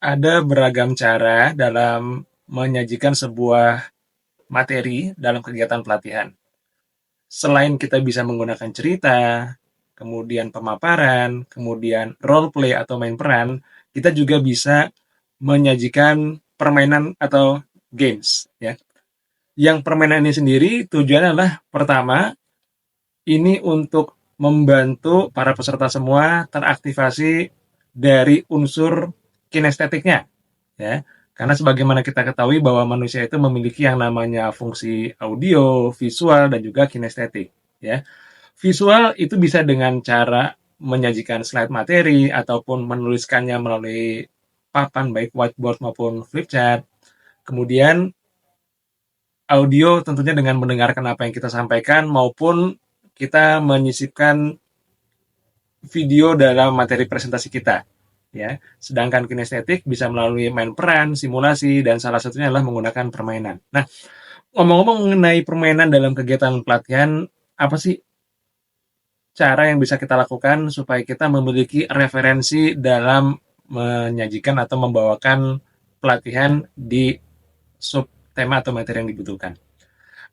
Ada beragam cara dalam menyajikan sebuah materi dalam kegiatan pelatihan. Selain kita bisa menggunakan cerita, kemudian pemaparan, kemudian role play atau main peran, kita juga bisa menyajikan permainan atau games, ya. Yang permainan ini sendiri tujuannya adalah pertama, ini untuk membantu para peserta semua teraktivasi dari unsur kinestetiknya, ya. Karena sebagaimana kita ketahui bahwa manusia itu memiliki yang namanya fungsi audio, visual, dan juga kinestetik, ya. Visual itu bisa dengan cara menyajikan slide materi ataupun menuliskannya melalui papan baik whiteboard maupun flip chart. Kemudian audio tentunya dengan mendengarkan apa yang kita sampaikan maupun kita menyisipkan video dalam materi presentasi kita, ya. Sedangkan kinestetik bisa melalui main peran, simulasi, dan salah satunya adalah menggunakan permainan. Nah, ngomong-ngomong mengenai permainan dalam kegiatan pelatihan, apa sih cara yang bisa kita lakukan supaya kita memiliki referensi dalam menyajikan atau membawakan pelatihan di sub tema atau materi yang dibutuhkan?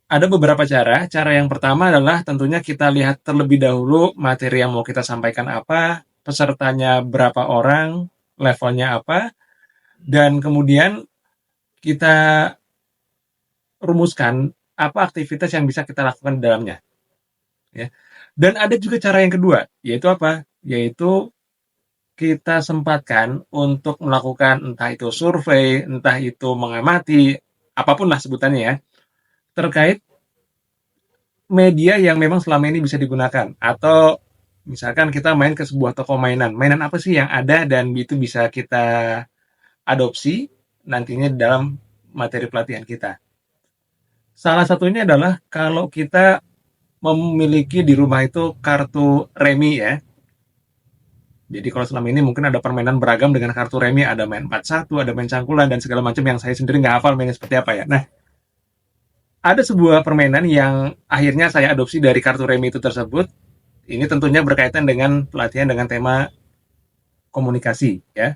Ada beberapa cara. Cara yang pertama adalah tentunya kita lihat terlebih dahulu materi yang mau kita sampaikan apa, pesertanya berapa orang, levelnya apa, dan kemudian kita rumuskan apa aktivitas yang bisa kita lakukan di dalamnya, ya. Dan ada juga cara yang kedua, yaitu apa? Yaitu kita sempatkan untuk melakukan entah itu survei, entah itu mengamati, apapun lah sebutannya, ya, terkait media yang memang selama ini bisa digunakan. Atau misalkan kita main ke sebuah toko mainan. Mainan apa sih yang ada dan itu bisa kita adopsi nantinya dalam materi pelatihan kita. Salah satunya adalah kalau kita memiliki di rumah itu kartu remi, ya. Jadi kalau selama ini mungkin ada permainan beragam dengan kartu remi, ada main 41, ada main cangkulan, dan segala macam yang saya sendiri nggak hafal mainnya seperti apa, ya. Nah, ada sebuah permainan yang akhirnya saya adopsi dari kartu remi itu tersebut. Ini tentunya berkaitan dengan pelatihan dengan tema komunikasi, ya.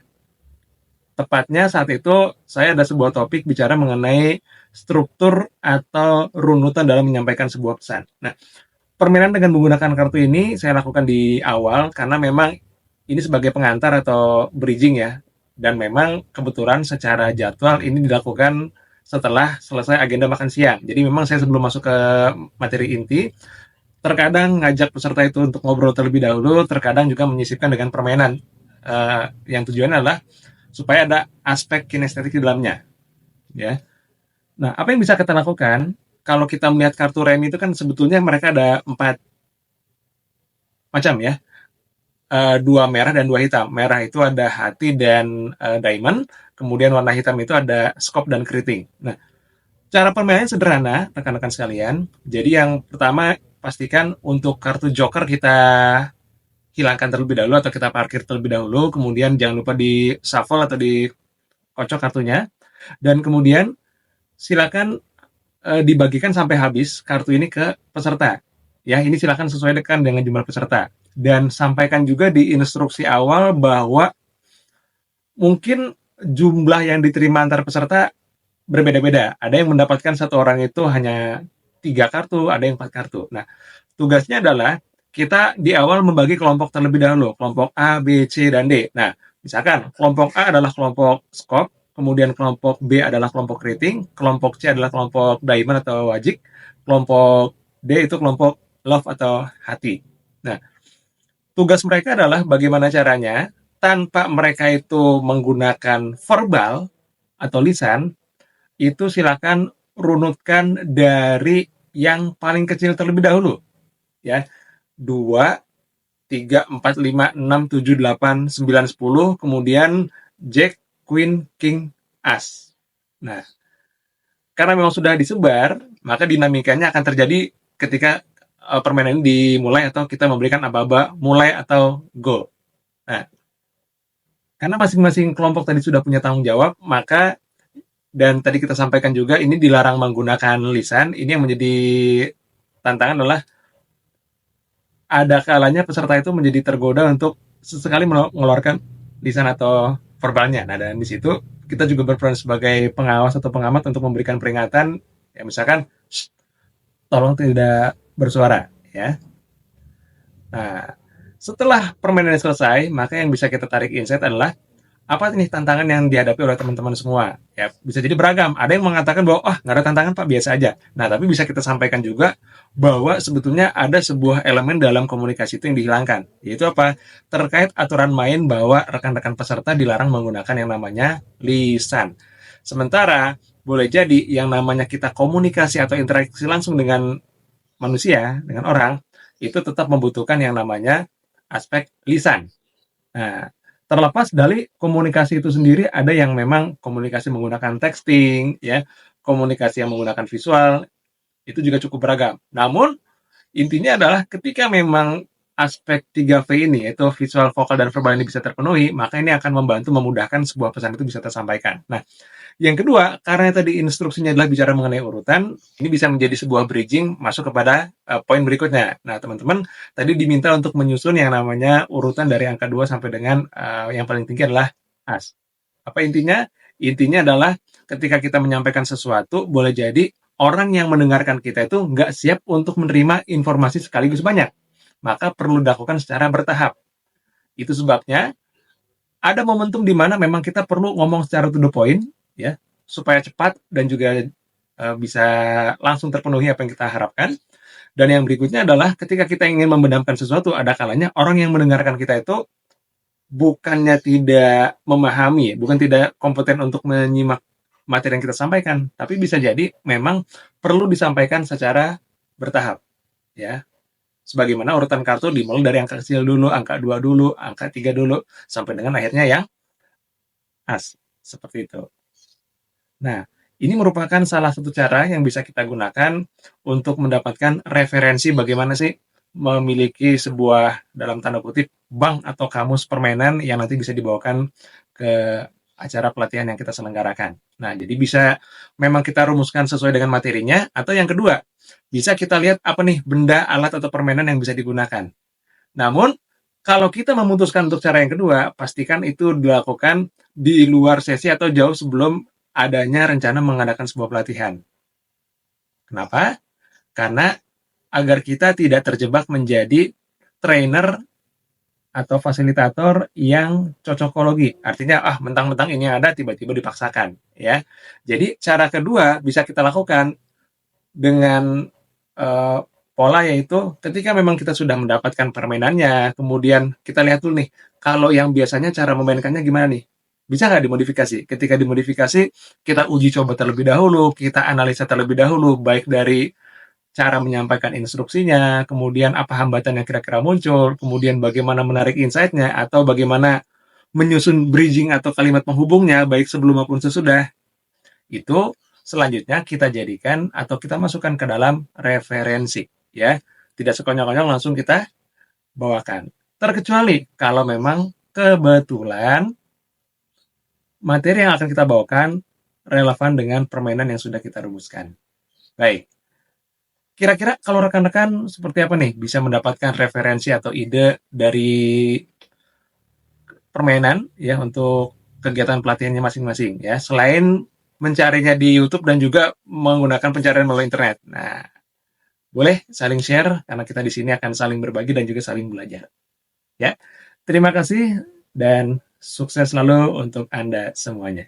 Tepatnya saat itu saya ada sebuah topik bicara mengenai struktur atau runutan dalam menyampaikan sebuah pesan. Nah, permainan dengan menggunakan kartu ini saya lakukan di awal karena memang ini sebagai pengantar atau bridging, ya. Dan memang kebetulan secara jadwal ini dilakukan setelah selesai agenda makan siang. Jadi memang saya sebelum masuk ke materi inti, terkadang ngajak peserta itu untuk ngobrol terlebih dahulu, terkadang juga menyisipkan dengan permainan. Yang tujuannya adalah supaya ada aspek kinestetik di dalamnya, ya. Nah, apa yang bisa kita lakukan kalau kita melihat kartu remi itu kan sebetulnya mereka ada 4 macam, ya. Dua merah dan dua hitam. Merah itu ada hati dan diamond, kemudian warna hitam itu ada scope dan keriting. Nah, cara permainannya sederhana, rekan-rekan sekalian. Jadi yang pertama, pastikan untuk kartu joker kita hilangkan terlebih dahulu atau kita parkir terlebih dahulu, kemudian jangan lupa di shuffle atau dikocok kartunya, dan kemudian silakan dibagikan sampai habis kartu ini ke peserta. Ya, ini silakan sesuaikan dengan jumlah peserta. Dan sampaikan juga di instruksi awal bahwa mungkin jumlah yang diterima antar peserta berbeda-beda. Ada yang mendapatkan satu orang itu hanya 3 kartu, ada yang 4 kartu. Nah, tugasnya adalah kita di awal membagi kelompok terlebih dahulu, kelompok A, B, C, dan D. Nah, misalkan kelompok A adalah kelompok scope, kemudian kelompok B adalah kelompok rating, kelompok C adalah kelompok diamond atau wajik, kelompok D itu kelompok love atau hati. Nah, tugas mereka adalah bagaimana caranya tanpa mereka itu menggunakan verbal atau lisan, itu silakan runutkan dari yang paling kecil terlebih dahulu, ya. 2, 3, 4, 5, 6, 7, 8, 9, 10, kemudian Jack, Queen, King, As. Nah, karena memang sudah disebar, maka dinamikanya akan terjadi ketika permainan ini dimulai atau kita memberikan aba-aba mulai atau go. Nah, karena masing-masing kelompok tadi sudah punya tanggung jawab, maka dan tadi kita sampaikan juga ini dilarang menggunakan lisan. Ini yang menjadi tantangan adalah ada kalanya peserta itu menjadi tergoda untuk sesekali mengeluarkan lisan atau verbalnya. Nah, dan di situ kita juga berperan sebagai pengawas atau pengamat untuk memberikan peringatan, ya misalkan, "Shh, tolong tidak bersuara," ya. Nah, setelah permainan selesai, maka yang bisa kita tarik insight adalah apa nih tantangan yang dihadapi oleh teman-teman semua? Ya, bisa jadi beragam. Ada yang mengatakan bahwa, ah, nggak ada tantangan Pak, biasa aja. Nah, tapi bisa kita sampaikan juga bahwa sebetulnya ada sebuah elemen dalam komunikasi itu yang dihilangkan. Yaitu apa? Terkait aturan main bahwa rekan-rekan peserta dilarang menggunakan yang namanya lisan. Sementara, boleh jadi yang namanya kita komunikasi atau interaksi langsung dengan manusia, dengan orang, itu tetap membutuhkan yang namanya aspek lisan. Nah, terlepas dari komunikasi itu sendiri, ada yang memang komunikasi menggunakan texting, ya, komunikasi yang menggunakan visual, itu juga cukup beragam. Namun, intinya adalah ketika memang aspek 3V ini, yaitu visual, vokal, dan verbal ini bisa terpenuhi, maka ini akan membantu memudahkan sebuah pesan itu bisa tersampaikan. Nah, yang kedua, karena tadi instruksinya adalah bicara mengenai urutan, ini bisa menjadi sebuah bridging masuk kepada poin berikutnya. Nah, teman-teman tadi diminta untuk menyusun yang namanya urutan dari angka 2 sampai dengan yang paling tinggi adalah as. Apa intinya? Intinya adalah ketika kita menyampaikan sesuatu, boleh jadi orang yang mendengarkan kita itu nggak siap untuk menerima informasi sekaligus banyak. Maka perlu dilakukan secara bertahap. Itu sebabnya ada momentum di mana memang kita perlu ngomong secara to the point, ya, supaya cepat dan juga bisa langsung terpenuhi apa yang kita harapkan. Dan yang berikutnya adalah ketika kita ingin membenamkan sesuatu, ada kalanya orang yang mendengarkan kita itu bukannya tidak memahami, bukan tidak kompeten untuk menyimak materi yang kita sampaikan, tapi bisa jadi memang perlu disampaikan secara bertahap, ya. Sebagaimana urutan kartu dimulai dari angka kecil dulu, angka 2 dulu, angka 3 dulu, sampai dengan akhirnya yang as, seperti itu. Nah, ini merupakan salah satu cara yang bisa kita gunakan untuk mendapatkan referensi bagaimana sih memiliki sebuah, dalam tanda kutip, bank atau kamus permainan yang nanti bisa dibawakan ke acara pelatihan yang kita selenggarakan. Nah, jadi bisa memang kita rumuskan sesuai dengan materinya, atau yang kedua, bisa kita lihat apa nih benda, alat, atau permainan yang bisa digunakan. Namun, kalau kita memutuskan untuk cara yang kedua, pastikan itu dilakukan di luar sesi atau jauh sebelum adanya rencana mengadakan sebuah pelatihan. Kenapa? Karena agar kita tidak terjebak menjadi trainer atau fasilitator yang cocokologi. Artinya, ah, mentang-mentang ini ada, tiba-tiba dipaksakan, ya. Jadi, cara kedua bisa kita lakukan dengan pola, yaitu ketika memang kita sudah mendapatkan permainannya, kemudian kita lihat dulu nih, kalau yang biasanya cara memainkannya gimana nih? Bisa nggak dimodifikasi? Ketika dimodifikasi, kita uji coba terlebih dahulu, kita analisa terlebih dahulu, baik dari cara menyampaikan instruksinya, kemudian apa hambatan yang kira-kira muncul, kemudian bagaimana menarik insight-nya, atau bagaimana menyusun bridging atau kalimat penghubungnya, baik sebelum maupun sesudah. Itu selanjutnya kita jadikan atau kita masukkan ke dalam referensi, ya. Tidak sekonyong-konyong langsung kita bawakan. Terkecuali kalau memang kebetulan materi yang akan kita bawakan relevan dengan permainan yang sudah kita rumuskan. Baik. Kira-kira kalau rekan-rekan seperti apa nih bisa mendapatkan referensi atau ide dari permainan ya untuk kegiatan pelatihannya masing-masing ya. Selain mencarinya di YouTube dan juga menggunakan pencarian melalui internet. Nah, boleh saling share karena kita di sini akan saling berbagi dan juga saling belajar. Ya. Terima kasih dan sukses selalu untuk Anda semuanya.